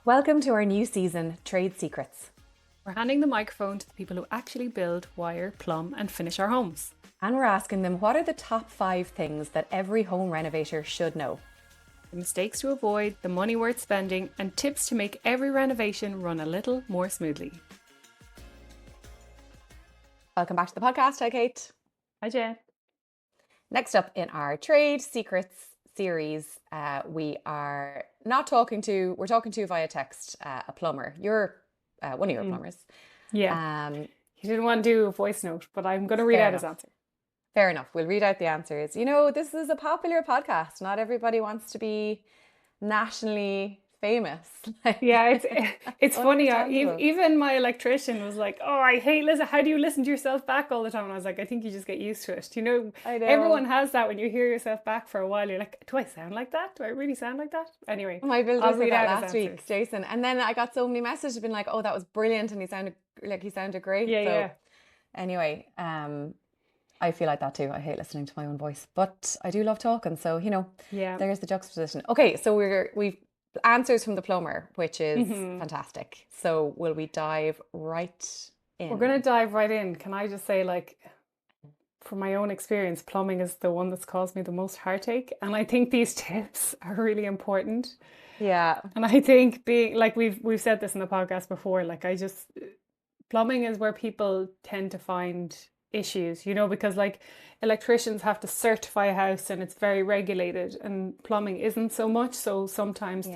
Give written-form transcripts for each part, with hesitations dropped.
Welcome to our new season, Trade Secrets. We're handing the microphone to the people who actually build, wire, plumb and finish our homes. And we're asking them, what are the top 5 things that every home renovator should know? The mistakes to avoid, the money worth spending, and tips to make every renovation run a little more smoothly. Welcome back to the podcast. Hi, Kate. Hi, Jen. Next up in our Trade Secrets series, we're talking to via text a plumber. You're one of your plumbers. Yeah. He didn't want to do a voice note, but I'm going to read out his answer. Fair enough. We'll read out the answers. You know, this is a popular podcast. Not everybody wants to be nationally famous. Yeah, it's funny. Even my electrician was like, "Oh, I hate listen. How do you listen to yourself back all the time?" And I was like, "I think you just get used to it. You know, I know. Everyone has that when you hear yourself back for a while. You're like, do I sound like that? Do I really sound like that?" Anyway, my builder I'll said that out last week, Jason, and then I got so many messages being like, "Oh, that was brilliant," and he sounded great. Yeah. Anyway, I feel like that too. I hate listening to my own voice, but I do love talking. So, there's the juxtaposition. Okay, so we've answers from the plumber, which is fantastic. So will we dive right in? We're going to dive right in. Can I just say, like, from my own experience, plumbing is the one that's caused me the most heartache. And I think these tips are really important. Yeah. And I think being like, we've said this in the podcast before, like plumbing is where people tend to find issues, because like electricians have to certify a house and it's very regulated, and plumbing isn't so much. So sometimes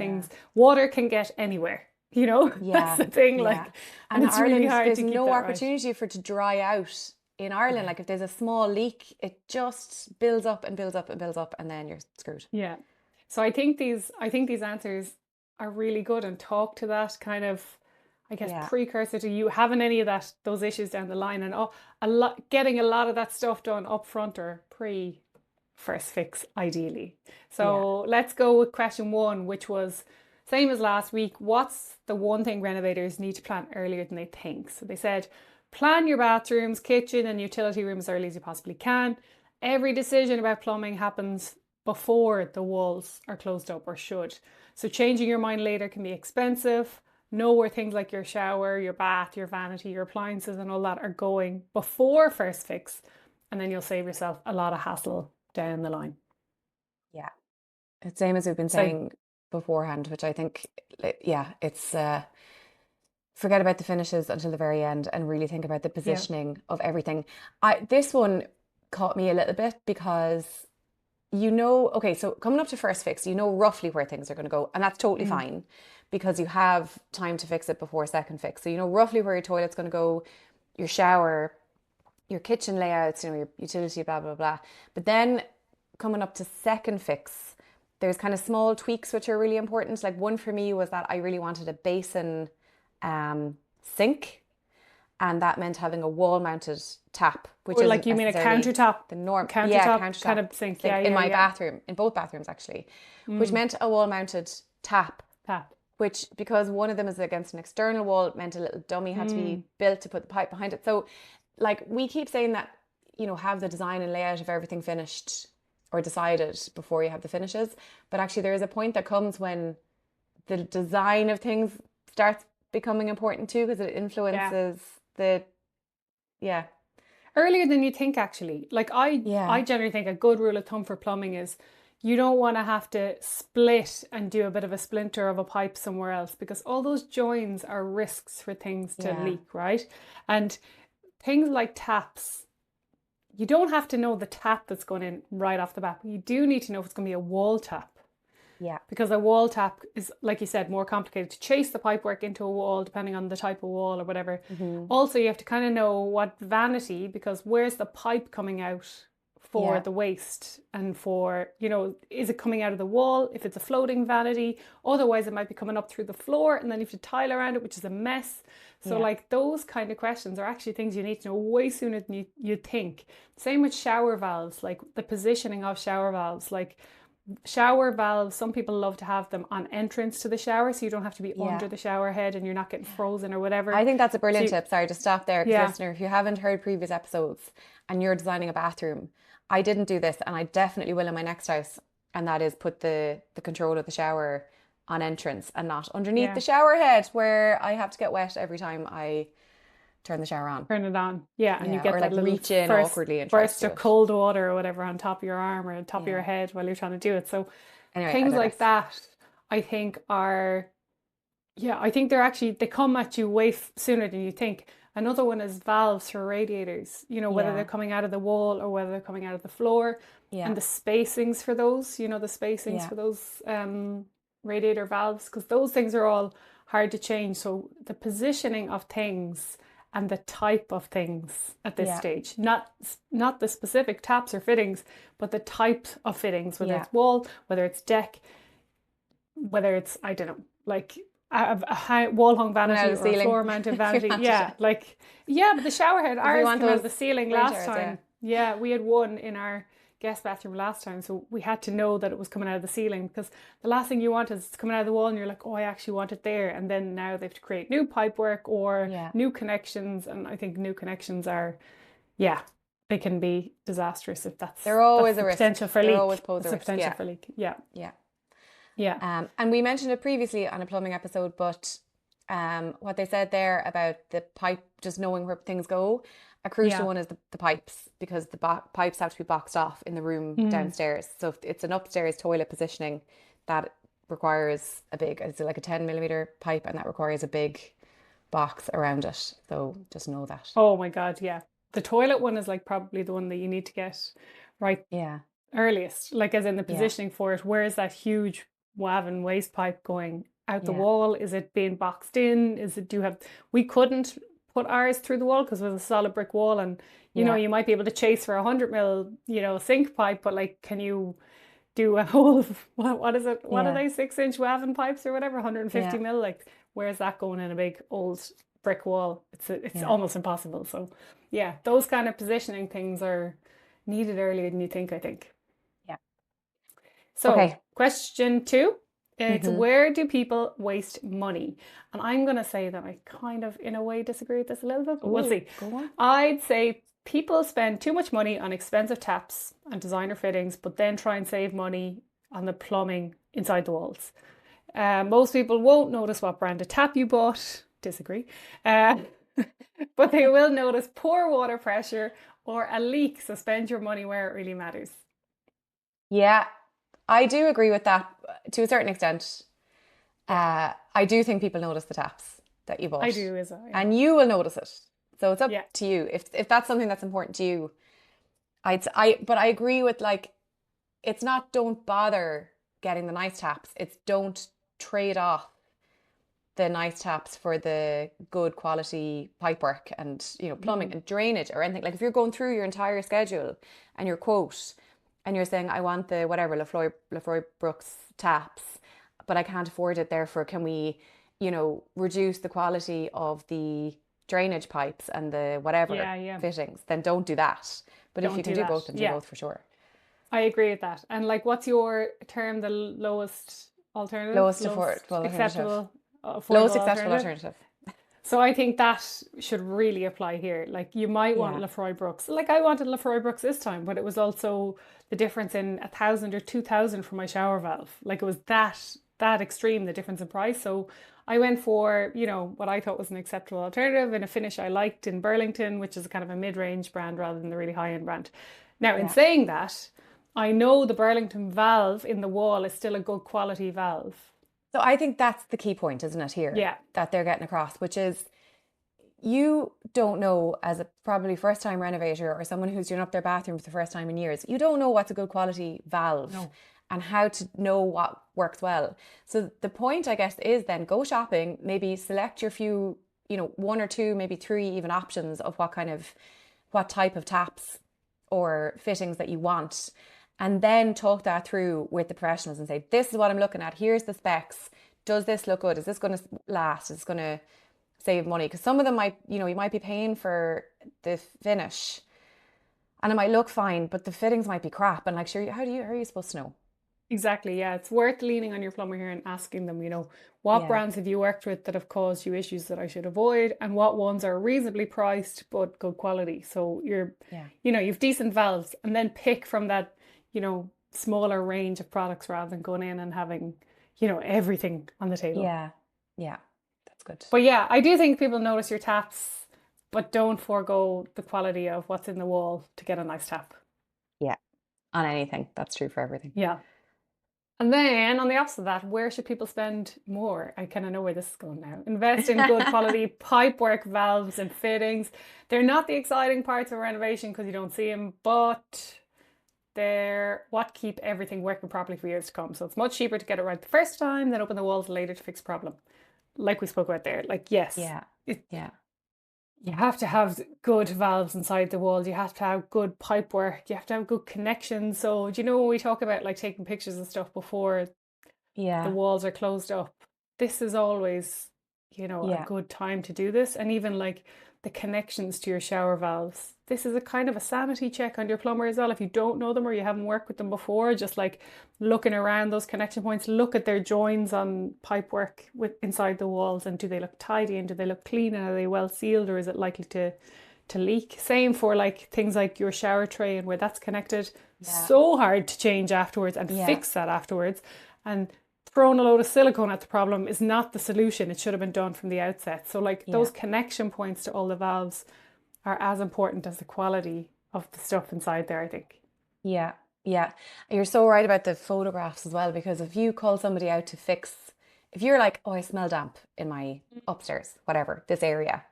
water can get anywhere, that's the thing. Like, and it's Ireland, really hard there's to keep no that opportunity for it to dry out in Ireland. Like if there's a small leak, it just builds up and builds up and builds up, and then you're screwed. Yeah. So I think these answers are really good and talk to that kind of, I guess, precursor to you having any of those issues down the line, and getting a lot of that stuff done up front or pre first fix, ideally. So let's go with question 1, which was same as last week. What's the one thing renovators need to plan earlier than they think? So they said, plan your bathrooms, kitchen and utility rooms as early as you possibly can. Every decision about plumbing happens before the walls are closed up, or should. So changing your mind later can be expensive. Know where things like your shower, your bath, your vanity, your appliances and all that are going before first fix, and then you'll save yourself a lot of hassle down the line. Yeah. It's same as we've been saying beforehand, which I think, it's forget about the finishes until the very end and really think about the positioning of everything. This one caught me a little bit because okay, so coming up to first fix, roughly where things are going to go, and that's totally fine because you have time to fix it before second fix. So roughly where your toilet's going to go, your shower, your kitchen layouts, your utility, blah, blah, blah. But then coming up to second fix, there's kind of small tweaks which are really important. Like one for me was that I really wanted a basin sink, and that meant having a wall-mounted tap, which is like, you mean a countertop, the norm, countertop kind of sink, in my bathroom, in both bathrooms actually, which meant a wall-mounted tap, which, because one of them is against an external wall, meant a little dummy had to be built to put the pipe behind it. So, like, we keep saying that, have the design and layout of everything finished or decided before you have the finishes, but actually there is a point that comes when the design of things starts becoming important too, because it influences earlier than you think, actually. Like I generally think a good rule of thumb for plumbing is you don't want to have to split and do a bit of a splinter of a pipe somewhere else, because all those joins are risks for things to leak, right? And things like taps, you don't have to know the tap that's going in right off the bat. You do need to know if it's going to be a wall tap. Yeah. Because a wall tap is, like you said, more complicated to chase the pipework into a wall, depending on the type of wall or whatever. Also, you have to kind of know what vanity, because where's the pipe coming out for the waste, and for, is it coming out of the wall if it's a floating vanity? Otherwise, it might be coming up through the floor, and then you have to tile around it, which is a mess. So like those kind of questions are actually things you need to know way sooner than you think. Same with shower valves, like the positioning of shower valves, like shower valves, some people love to have them on entrance to the shower, so you don't have to be under the shower head and you're not getting frozen or whatever. I think that's a brilliant tip. Sorry to stop there, listener, if you haven't heard previous episodes and you're designing a bathroom, I didn't do this, and I definitely will in my next house, and that is put the control of the shower on entrance and not underneath the Yeah. shower head where I have to get wet every time I turn the shower on. Turn it on. Yeah, and you Yeah, get or that like little reach in first awkwardly and try to burst do of it. cold water or whatever on top of your arm or on top of your Yeah. head while you're trying to do it. So Anyway, I things like digress. that, I think are, yeah, I think they're actually, they come at you way sooner than you think. Another one is valves for radiators, whether they're Yeah. coming out of the wall or whether they're coming out of the floor, Yeah. and the spacings for those, the spacings Yeah. for those radiator valves, because those things are all hard to change. So the positioning of things and the type of things at this Yeah. stage, not the specific taps or fittings, but the type of fittings, whether Yeah. it's wall, whether it's deck, whether it's, I don't know, like a high wall hung Coming out vanity of the or a ceiling. floor mounted If you vanity. want Yeah, to. like, yeah, but the shower head, If you ours want came out of those the ceiling rain last showers, yeah. time. Yeah, we had one in our guest bathroom last time, so we had to know that it was coming out of the ceiling, because the last thing you want is it's coming out of the wall and you're like, oh, I actually want it there. And then now they have to create new pipe work or Yeah. new connections. And I think new connections are, yeah, they can be disastrous if that's They're always the a risk. potential for They're leak. always pose It's a the risk. potential Yeah. for leak. Yeah. Yeah. Yeah. And we mentioned it previously on a plumbing episode, but what they said there about the pipe, just knowing where things go, a crucial Yeah. one is the pipes, because the pipes have to be boxed off in the room downstairs. So if it's an upstairs toilet positioning, that requires it's like a 10 millimeter pipe, and that requires a big box around it. So just know that. Oh my God, yeah. The toilet one is like probably the one that you need to get right Yeah. earliest, like as in the Yeah. positioning for it. Where is that huge WAV waste pipe going out the Yeah. wall? Is it being boxed in? We couldn't put ours through the wall because it was a solid brick wall, and Yeah. you might be able to chase for 100 mil, sink pipe, but like, can you do a whole, what is it? What are Yeah. they, 6-inch WAV pipes or whatever, 150 Yeah. mil? Like, where's that going in a big old brick wall? It's Yeah. almost impossible. So yeah, those kind of positioning things are needed earlier than you think, I think. Yeah. So Okay. question 2, it's Mm-hmm. where do people waste money? And I'm going to say that I kind of, in a way, disagree with this a little bit, but we'll see. Go on. I'd say people spend too much money on expensive taps and designer fittings, but then try and save money on the plumbing inside the walls. Most people won't notice what brand of tap you bought. Disagree. But they will notice poor water pressure or a leak, so spend your money where it really matters. Yeah, I do agree with that to a certain extent. I do think people notice the taps that you bought. I do as well. Yeah. And you will notice it. So it's up Yeah. to you. If that's something that's important to you, but I agree with, like, it's not don't bother getting the nice taps. It's don't trade off the nice taps for the good quality pipework and plumbing and drainage or anything. Like, if you're going through your entire schedule and your quote and you're saying, I want the whatever Lefroy Brooks taps, but I can't afford it, therefore can we reduce the quality of the drainage pipes and the whatever fittings, then don't do that. But if you can do both, then do both for sure. I agree with that. And like, what's your term, the lowest alternative? Lowest acceptable alternative. So I think that should really apply here. Like, you might want Lefroy Brooks. Like, I wanted Lefroy Brooks this time, but it was also the difference in 1,000 or 2,000 for my shower valve. Like, it was that extreme, the difference in price. So I went for, what I thought was an acceptable alternative in a finish I liked in Burlington, which is kind of a mid-range brand rather than the really high-end brand. Now, in saying that, I know the Burlington valve in the wall is still a good quality valve. So I think that's the key point, isn't it, here? Yeah. That they're getting across, which is, you don't know, as a probably first-time renovator or someone who's doing up their bathroom for the first time in years, you don't know what's a good quality valve and how to know what works well. So the point, I guess, is then go shopping, maybe select your few, 1 or 2, maybe 3 even options of what type of taps or fittings that you want, and then talk that through with the professionals and say, this is what I'm looking at. Here's the specs. Does this look good? Is this going to last? Is this going to save money? Because some of them might, you might be paying for the finish and it might look fine, but the fittings might be crap. And like, sure, how are you supposed to know? Exactly. Yeah. It's worth leaning on your plumber here and asking them, what brands have you worked with that have caused you issues that I should avoid? And what ones are reasonably priced, but good quality? So you've decent valves, and then pick from that, smaller range of products rather than going in and having everything on the table. Yeah. Yeah. That's good. But yeah, I do think people notice your taps, but don't forego the quality of what's in the wall to get a nice tap. Yeah. On anything. That's true for everything. Yeah. And then on the opposite of that, where should people spend more? I kind of know where this is going now. Invest in good quality pipework, valves, and fittings. They're not the exciting parts of renovation because you don't see them, but they're what keep everything working properly for years to come. So it's much cheaper to get it right the first time than open the walls later to fix a problem. Like we spoke about there. Like, yes, Yeah. Yeah. you have to have good valves inside the walls. You have to have good pipe work. You have to have good connections. So, do you know when we talk about like taking pictures and stuff before the Yeah. walls are closed up? This is always, a Yeah. good time to do this. And even like the connections to your shower valves. This is a kind of a sanity check on your plumber as well. If you don't know them or you haven't worked with them before, just like looking around those connection points, look at their joins on pipework with inside the walls, and do they look tidy and do they look clean and are they well sealed, or is it likely to leak? Same for like things like your shower tray and where that's connected. Yeah. So hard to change afterwards and Yeah. fix that afterwards. And throwing a load of silicone at the problem is not the solution. It should have been done from the outset. So like Yeah. those connection points to all the valves are as important as the quality of the stuff inside there, I think. Yeah. Yeah. You're so right about the photographs as well, because if you call somebody out to fix, if you're like, oh, I smell damp in my upstairs, whatever, this area,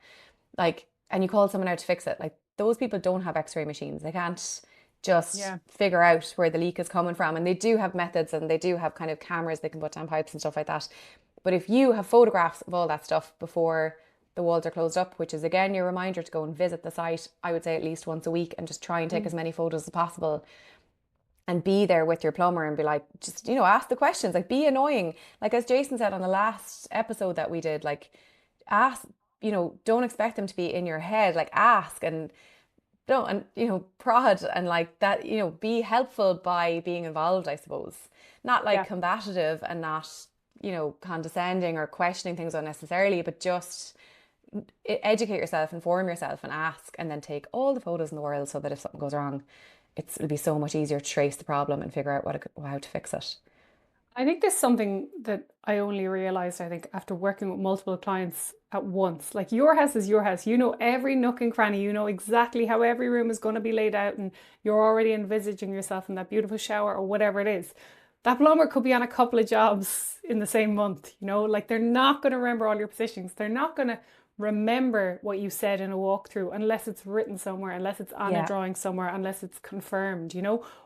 like, and you call someone out to fix it, like those people don't have x-ray machines. They can't just Yeah. figure out where the leak is coming from. And they do have methods and they do have kind of cameras they can put down pipes and stuff like that. But if you have photographs of all that stuff before the walls are closed up, which is again your reminder to go and visit the site, I would say at least once a week, and just try and take as many photos as possible and be there with your plumber and be like, just, ask the questions, like be annoying. Like as Jason said on the last episode that we did, like ask, don't expect them to be in your head, like ask and don't, and, prod and like that, be helpful by being involved, I suppose. Not like Yeah. combative and not, condescending or questioning things unnecessarily, but just educate yourself, inform yourself and ask, and then take all the photos in the world so that if something goes wrong, it'll be so much easier to trace the problem and figure out how to fix it. I think there's something that I only realized, I think, after working with multiple clients at once. Like your house is your house. You know every nook and cranny. You know exactly how every room is going to be laid out, and you're already envisaging yourself in that beautiful shower or whatever it is. That plumber could be on a couple of jobs in the same month, like they're not going to remember all your positions. They're not going to remember what you said in a walkthrough unless it's written somewhere, unless it's on a Yeah. drawing somewhere, unless it's confirmed.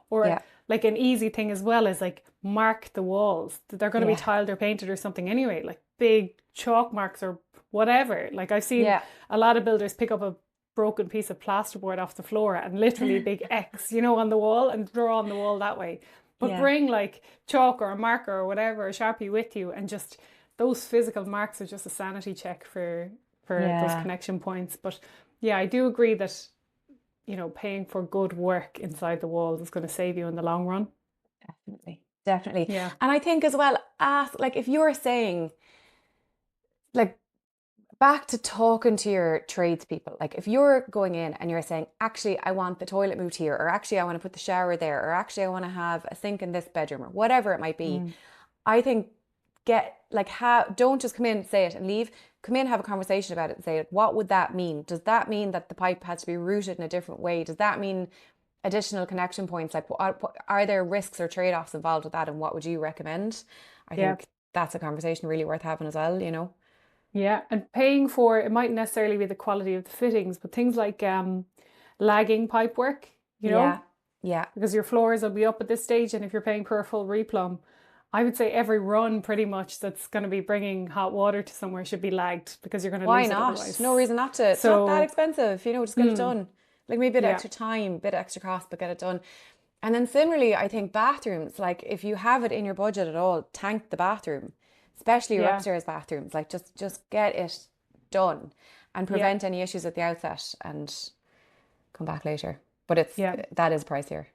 Or Yeah. like an easy thing as well is like mark the walls. They're going to be Yeah. tiled or painted or something anyway, like big chalk marks or whatever. Like I've seen Yeah. a lot of builders pick up a broken piece of plasterboard off the floor and literally a big X, on the wall and draw on the wall that way. But Yeah. bring like chalk or a marker or whatever, a Sharpie with you, and just those physical marks are just a sanity check for those Yeah. connection points. But yeah, I do agree that paying for good work inside the walls is going to save you in the long run. Definitely. Definitely. Yeah. And I think as well, ask, like if you're saying, like, back to talking to your tradespeople, like if you're going in and you're saying, actually, I want the toilet moved here, or actually, I want to put the shower there, or actually, I want to have a sink in this bedroom, or whatever it might be, I think don't just come in, say it and leave. Come in, have a conversation about it and say, like, what would that mean? Does that mean that the pipe has to be routed in a different way? Does that mean additional connection points? Like, are there risks or trade-offs involved with that? And what would you recommend? I Yeah. think that's a conversation really worth having as well, Yeah. And paying for it might necessarily be the quality of the fittings, but things like lagging pipe work, Yeah. Yeah. because your floors will be up at this stage, and if you're paying for a full replumb, I would say every run pretty much that's going to be bringing hot water to somewhere should be lagged, because you're going to Why lose it not? otherwise. No reason not to. It's not that So, expensive, just get it done. Like maybe a bit yeah. extra time, bit extra cost, but get it done. And then similarly, I think bathrooms, like if you have it in your budget at all, tank the bathroom, especially your Yeah. upstairs bathrooms. Like just get it done and Yeah. prevent any issues at the outset and come back later. But Yeah. that is pricier.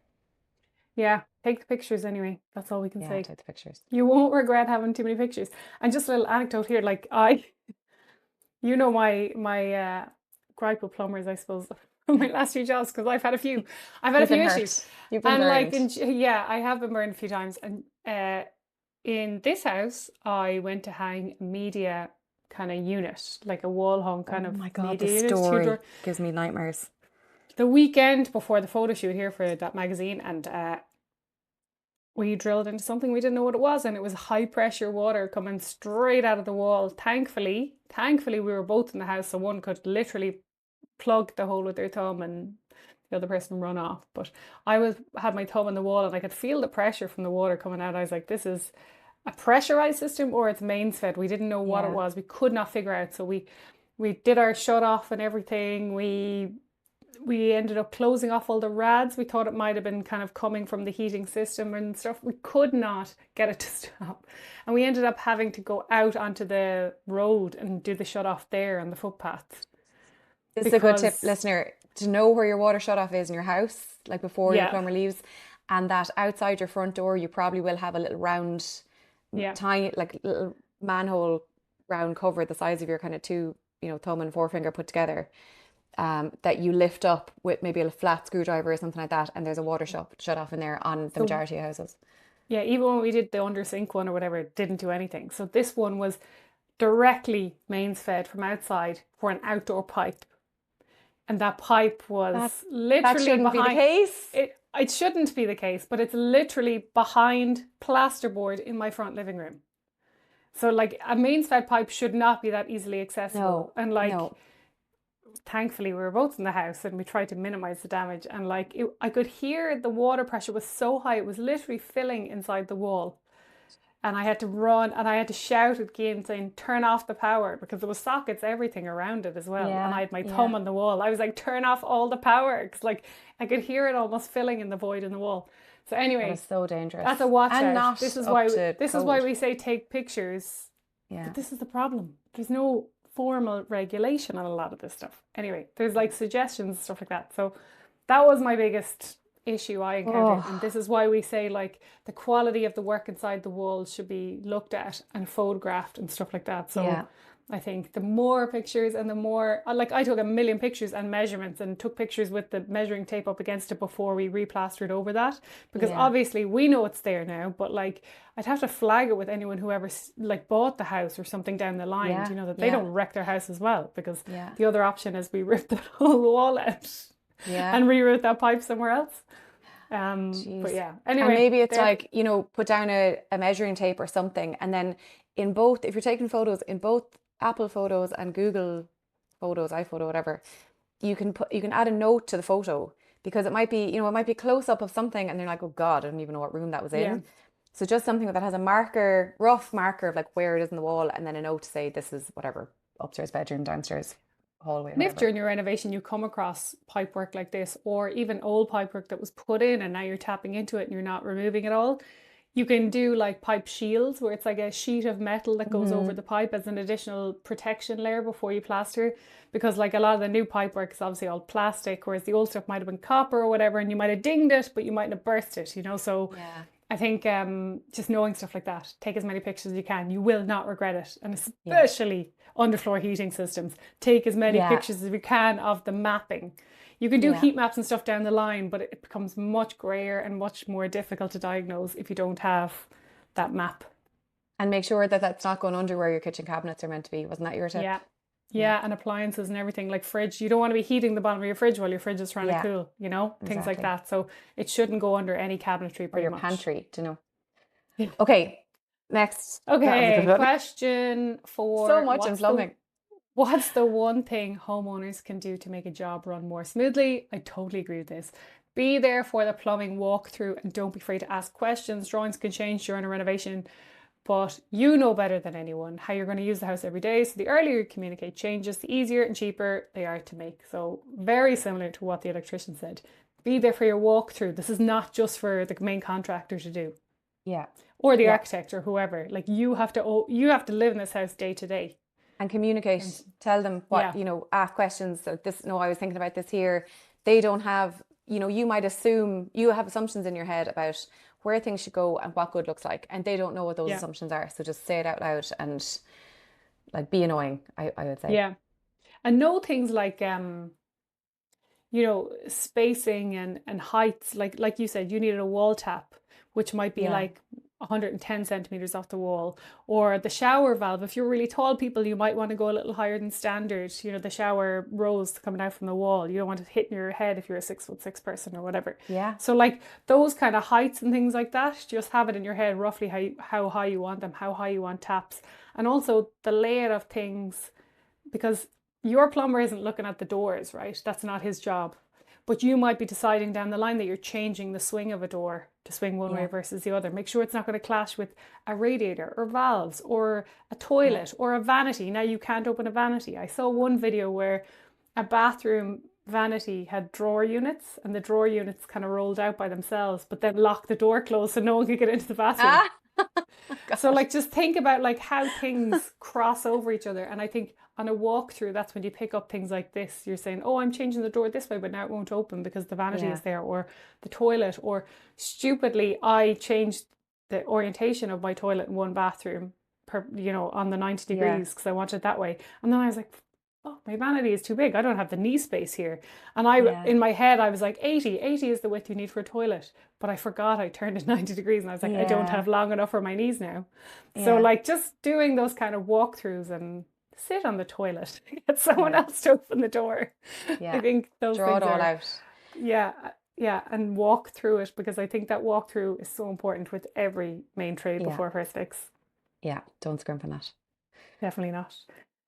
Yeah. Take the pictures anyway. That's all we can Yeah, say. take the pictures. You won't regret having too many pictures. And just a little anecdote here, like my gripe with plumbers, I suppose, my last few jobs, because I've had a few You've been issues. hurt. You've been And like burned. yeah, I have been burned a few times, and in this house, I went to hang media kind of unit, like a wall hung Oh kind of my God, the media unit, two story drawer. gives me nightmares. The weekend before the photo shoot here for that magazine, and we drilled into something we didn't know what it was, and it was high pressure water coming straight out of the wall. Thankfully, we were both in the house, so one could literally plug the hole with their thumb and the other person run off. But had my thumb on the wall and I could feel the pressure from the water coming out. I was like, this is a pressurized system or it's mains fed. We didn't know what it Yeah. was. We could not figure out. So we did our shut off and everything. We ended up closing off all the rads. We thought it might have been kind of coming from the heating system and stuff. We could not get it to stop. And we ended up having to go out onto the road and do the shut off there on the footpath. This is a good tip, Because, listener, to know where your water shut off is in your house, like before your yeah, plumber leaves, and that outside your front door, you probably will have a little round, yeah. tiny, like little manhole round cover the size of your kind of two, thumb and forefinger put together, that you lift up with maybe a flat screwdriver or something like that, and there's a water shut off in there on the So, majority of houses. yeah, even when we did the under sink one or whatever, it didn't do anything. So this one was directly mains fed from outside for an outdoor pipe. And that pipe That was that literally shouldn't be the behind case. it. It shouldn't be the case, but it's literally behind plasterboard in my front living room. So like a mains fed pipe should not be that easily accessible. No, And like no. thankfully we were both in the house and we tried to minimize the damage, and like I could hear the water pressure was so high it was literally filling inside the wall, and I had to run and I had to shout at Cian saying turn off the power because there was sockets everything around it as well, and I Yeah, had my yeah. thumb on the wall. I was like turn off all the power because like I could hear it almost filling in the void in the wall. So That is anyway, so that's a dangerous watch and out. not This is up why to this is why code. we say take pictures, Yeah. but this is the problem. There's no formal regulation on a lot of this stuff. Anyway, there's like suggestions, stuff like that. So that was my biggest issue I encountered. And Oh, this is why we say like the quality of the work inside the walls should be looked at and photographed and stuff like that. So yeah, I think the more pictures and the more, like I took a million pictures and measurements and took pictures with the measuring tape up against it before we replastered over that. Because yeah, obviously we know it's there now, but like I'd have to flag it with anyone who ever like bought the house or something down the line, yeah, that they yeah, don't wreck their house as well. Because yeah, the other option is we rip the whole wall out yeah. and reroute that pipe somewhere else. But Jeez. yeah, And anyway, maybe it's there, like, put down a measuring tape or something. And then in both, if you're taking photos in both Apple Photos and Google Photos, iPhoto, whatever, you can add a note to the photo because it might be a close up of something and they're like, oh God, I don't even know what room that was yeah. in. So just something that has a marker, rough marker of like where it is in the wall, and then a note to say this is whatever, upstairs bedroom, downstairs hallway, And if whatever. during your renovation you come across pipework like this, or even old pipework that was put in and now you're tapping into it and you're not removing it all, you can do like pipe shields where it's like a sheet of metal that goes over Hmm. the pipe as an additional protection layer before you plaster. Because like a lot of the new pipework is obviously all plastic, whereas the old stuff might have been copper or whatever, and you might have dinged it, but you mightn't have burst it. So Yeah. I think just knowing stuff like that, take as many pictures as you can. You will not regret it. And Yeah. especially underfloor heating systems, take as many Yeah. pictures as you can of the mapping. You can do Yeah. heat maps and stuff down the line, but it becomes much grayer and much more difficult to diagnose if you don't have that map. And make sure that that's not going under where your kitchen cabinets are meant to be. Wasn't that your tip? Yeah. Yeah. Yeah, and appliances and everything like fridge. You don't want to be heating the bottom of your fridge while your fridge is trying to Yeah. cool, things like Exactly. that. So it shouldn't go under any cabinetry Or pretty your much. pantry, Okay, next. That was a good Okay, one. question So four. much in plumbing. What's the one thing homeowners can do to make a job run more smoothly? I totally agree with this. Be there for the plumbing walkthrough and don't be afraid to ask questions. Drawings can change during a renovation, but you know better than anyone how you're going to use the house every day. So the earlier you communicate changes, the easier and cheaper they are to make. So very similar to what the electrician said. Be there for your walkthrough. This is not just for the main contractor to do Yeah. or the Yeah. architect or whoever. Like you have to live in this house day to day. And And communicate. Tell them what, yeah, ask questions. So this, no, I was thinking about this here. They don't have, you might assume, you have assumptions in your head about where things should go and what good looks like. And they don't know what those yeah, assumptions are. So just say it out loud and like be annoying, I would say. yeah. And know things like spacing and heights. Like you said, you needed a wall tap, which might be Yeah. like 110 centimeters off the wall. Or the shower valve, if you're really tall people, you might want to go a little higher than standard. You know, the shower rose coming out from the wall. You don't want it hitting your head if you're a 6'6" person or whatever. Yeah. So like those kind of heights and things like that, just have it in your head roughly how high you want them, how high you want taps. And also the layout of things, because your plumber isn't looking at the doors, right? That's not his job. But you might be deciding down the line that you're changing the swing of a door to swing one way versus the other. Make sure it's not going to clash with a radiator or valves or a toilet or a vanity. Now you can't open a vanity. I saw one video where a bathroom vanity had drawer units, and the drawer units kind of rolled out by themselves, but then locked the door closed so no one could get into the bathroom. So like just think about like how things cross over each other. And I think on a walkthrough, that's when you pick up things like this. You're saying, oh, I'm changing the door this way, but now it won't open because the vanity is there, or the toilet, or stupidly, I changed the orientation of my toilet in one bathroom, on the 90 degrees because I wanted it that way. And then I was like, oh, my vanity is too big. I don't have the knee space here. And in my head, I was like, 80 is the width you need for a toilet. But I forgot I turned it 90 degrees and I was like, I don't have long enough for my knees now. So like just doing those kind of walkthroughs and sit on the toilet, get someone else to open the door. I think those Draw things it all are, out. and walk through it, because I think that walkthrough is so important with every main trade before first fix. Yeah, don't scrimp on that. Definitely not.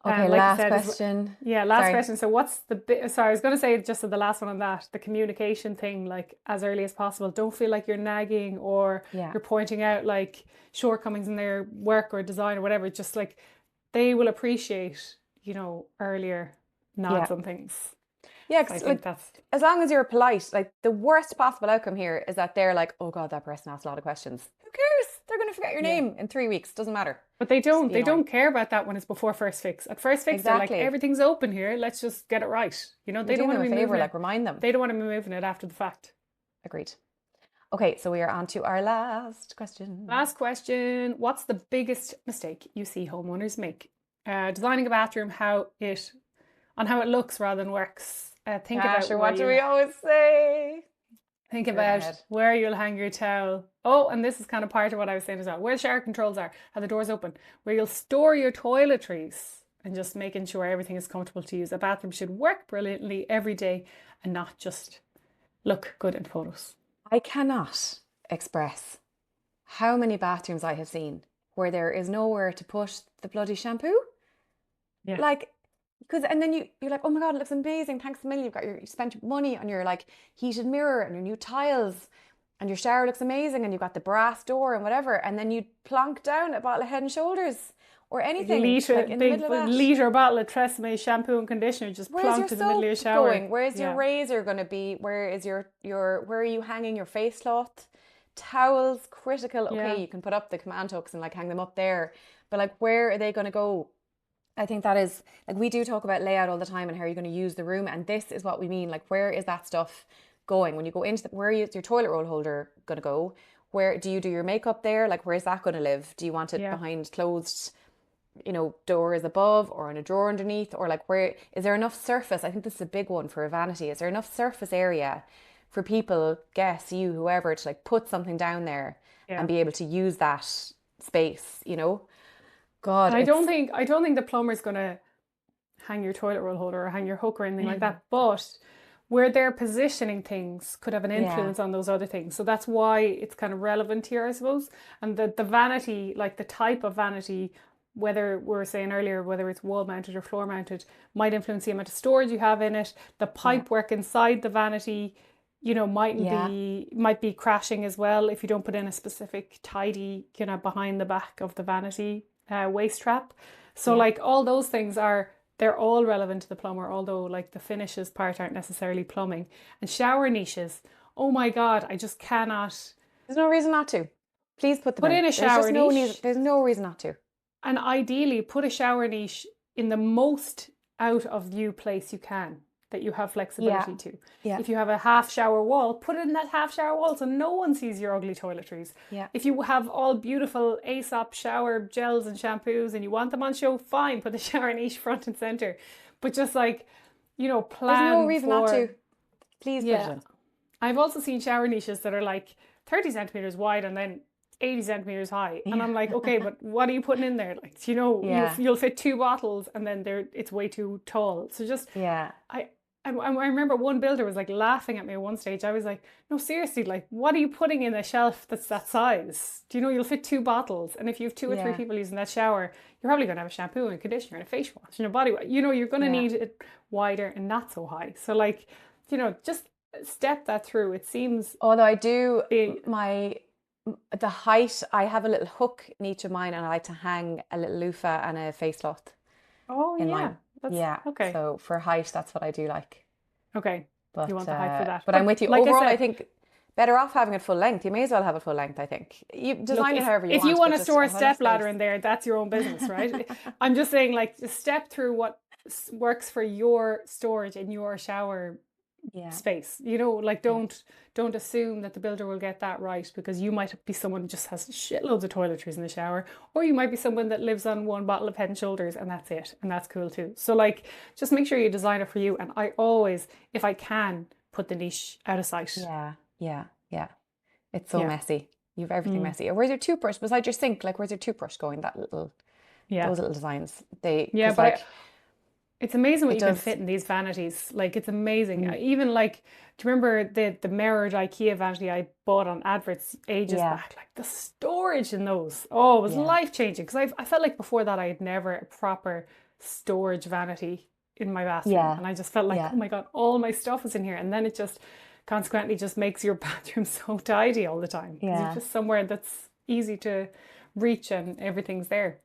Okay, like last you said, question. Last question. So what's the bit? Sorry, I was going to say just the last one on that, the communication thing, like as early as possible. Don't feel like you're nagging or you're pointing out like shortcomings in their work or design or whatever. Just like they will appreciate, earlier nods on things. Yeah, I think that's as long as you're polite. Like the worst possible outcome here is that they're like, oh God, that person asked a lot of questions. Who cares? They're going to forget your name in 3 weeks. Doesn't matter. But they don't. They don't care about that when it's before first fix. At first fix, they're like, everything's open here. Let's just get it right. They don't want to be moving it. Like remind them. They don't want to be moving it after the fact. Agreed. Okay, so we are on to our last question. Last question. What's the biggest mistake you see homeowners make? Designing a bathroom, how it looks rather than works. Think about what do we always say? Think about where you'll hang your towel. Oh, and this is kind of part of what I was saying as well. Where the shower controls are, how the doors open, where you'll store your toiletries, and just making sure everything is comfortable to use. A bathroom should work brilliantly every day and not just look good in photos. I cannot express how many bathrooms I have seen where there is nowhere to put the bloody shampoo. Yeah. Like, and then you're like, oh my God, it looks amazing. Thanks a million. You spent money on your like heated mirror and your new tiles, and your shower looks amazing, and you've got the brass door and whatever. And then you plonk down a bottle of Head and Shoulders or anything in the middle of that. Liter bottle of Tresemme shampoo and conditioner just plonked in the middle of your shower. Where's your razor going to be? Where is where are you hanging your face cloth? Towels, critical. Okay, you can put up the command hooks and like hang them up there, but like where are they going to go? I think that is, like, we do talk about layout all the time and how you're going to use the room, and this is what we mean. Like, where is that stuff going when you go into where is your toilet roll holder going to go? Where do you do your makeup there? Like, where's that going to live? Do you want it behind closed, doors above, or in a drawer underneath, or like where is there enough surface? I think this is a big one for a vanity. Is there enough surface area for people, guests, you, whoever, to like put something down there and be able to use that space? God, I don't think the plumber's gonna hang your toilet roll holder or hang your hook or anything like that. But where they're positioning things could have an influence on those other things. So that's why it's kind of relevant here, I suppose. And the vanity, like the type of vanity, whether we're saying earlier, whether it's wall mounted or floor mounted, might influence the amount of storage you have in it. The pipe work inside the vanity, might be crashing as well if you don't put in a specific tidy, behind the back of the vanity waste trap. So like all those things they're all relevant to the plumber, although like the finishes part aren't necessarily plumbing. And shower niches, oh my God, I just cannot. There's no reason not to. Please put them in a shower niche. There's no reason not to. And ideally put a shower niche in the most out of view place you can, that you have flexibility to. Yeah. If you have a half shower wall, put it in that half shower wall so no one sees your ugly toiletries. Yeah. If you have all beautiful Aesop shower gels and shampoos and you want them on show, fine, put the shower niche front and center. But just like, plan. There's no reason not to. Please put it in. I've also seen shower niches that are like 30 centimeters wide and then 80 centimeters high. And Yeah. I'm like, okay, but what are you putting in there? Like, you know, Yeah. you'll fit 2 bottles and then it's way too tall. So just, Yeah. I remember one builder was like laughing at me at one stage. I was like, no, seriously, like, what are you putting in a shelf that's that size? Do you know you'll fit 2 bottles? And if you have 2 or 3 Yeah. people using that shower, you're probably going to have a shampoo and a conditioner and a face wash and a body wash. You know, you're going to Yeah. need it wider and not so high. So, like, you know, just step that through. It seems Although I do big. the height, I have a little hook in each of mine, and I like to hang a little loofah and a face cloth Oh, in yeah. mine. That's Yeah. okay. So for height, that's what I do like. Okay. But You want the height for that. but I'm with you. like Overall, I said, think better off having it full length. You may as well have it full length, I think. You look, design it however you if want. you want but to just store a have enough step ladder space. in there, that's your own business, right? I'm just saying, like, just step through what works for your storage in your shower Yeah. space. You know, like, don't assume that the builder will get that right, because you might be someone who just has shitloads of toiletries in the shower, or you might be someone that lives on 1 bottle of Head and Shoulders and that's it, and that's cool too. So, like, just make sure you design it for you. And I always, if I can, put the niche out of sight. Yeah. Yeah. Yeah. It's so Yeah. messy. You have everything messy. Or where's your toothbrush beside your sink? Like, where's your toothbrush going? Yeah. Those little designs. Yeah, 'Cause, but like, it's amazing what it you can does. fit in these vanities. Like, it's amazing. Mm. Even like, do you remember the mirrored IKEA vanity I bought on adverts ages Yeah. back? Like, the storage in those, oh, it was Yeah. life-changing. Because I felt like before that I had never a proper storage vanity in my bathroom. Yeah. And I just felt like, Yeah. oh my God, all my stuff is in here. And then it just consequently just makes your bathroom so tidy all the time. Because Yeah. you're just somewhere that's easy to reach and everything's there.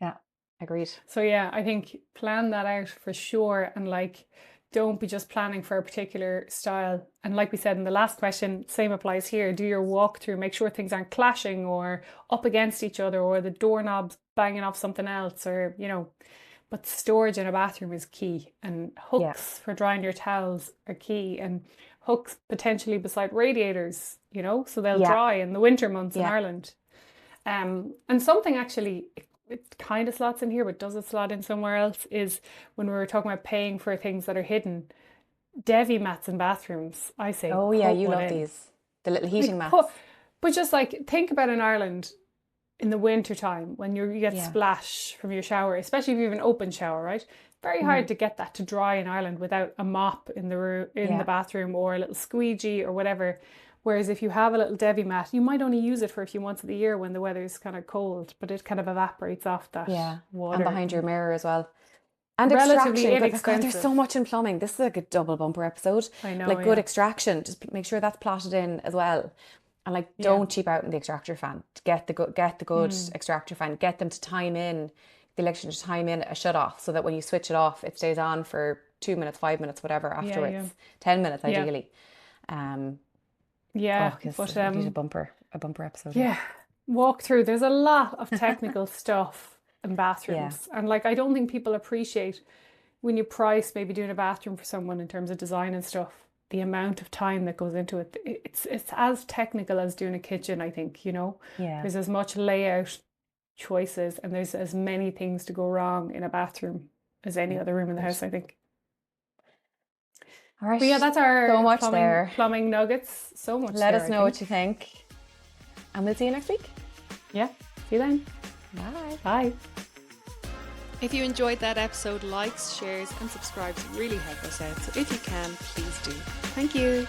Yeah. Agreed. So yeah, I think plan that out for sure, and like, don't be just planning for a particular style. And like we said in the last question, same applies here. Do your walkthrough, make sure things aren't clashing or up against each other, or the doorknobs banging off something else, or, you know. But storage in a bathroom is key, and hooks for drying your towels are key, and hooks potentially beside radiators, you know, so they'll Yeah. dry in the winter months in Yeah. Ireland. And something actually, it kind of slots in here, but does it slot in somewhere else, is when we were talking about paying for things that are hidden. Devi mats in bathrooms, I say. Oh yeah, put you one love in. these. The little Like, heating mats. but just like, think about in Ireland in the winter time when you get Yeah. splash from your shower, especially if you have an open shower, right? Very hard to get that to dry in Ireland without a mop in the Yeah. bathroom, or a little squeegee or whatever. Whereas if you have a little Devi mat, you might only use it for a few months of the year when the weather's kind of cold, but it kind of evaporates off that Yeah. water. And behind your mirror as well. And Relatively extraction. God, there's inexpensive. so much in plumbing. This is like a double bumper episode. I know, Like, good yeah. extraction. Just make sure that's plotted in as well. And like, don't cheap out on the extractor fan. Get the good extractor fan. Get them to time in the electrician, to time in a shut off, so that when you switch it off, it stays on for 2 minutes, 5 minutes, whatever afterwards. 10 minutes Yeah. ideally. Yeah, Oh, 'cause but we need a bumper episode. yeah, walk through. There's a lot of technical stuff in bathrooms, and like, I don't think people appreciate when you price maybe doing a bathroom for someone in terms of design and stuff, the amount of time that goes into it. It's as technical as doing a kitchen, I think, you know. Yeah. There's as much layout choices, and there's as many things to go wrong in a bathroom as any other room in the house, I think. All right. But yeah, that's our so much there. plumbing nuggets. So much. Let there, us I know what think. you think. And we'll see you next week. Yeah. See you then. Bye. Bye. If you enjoyed that episode, likes, shares and subscribes really help us out. So if you can, please do. Thank you.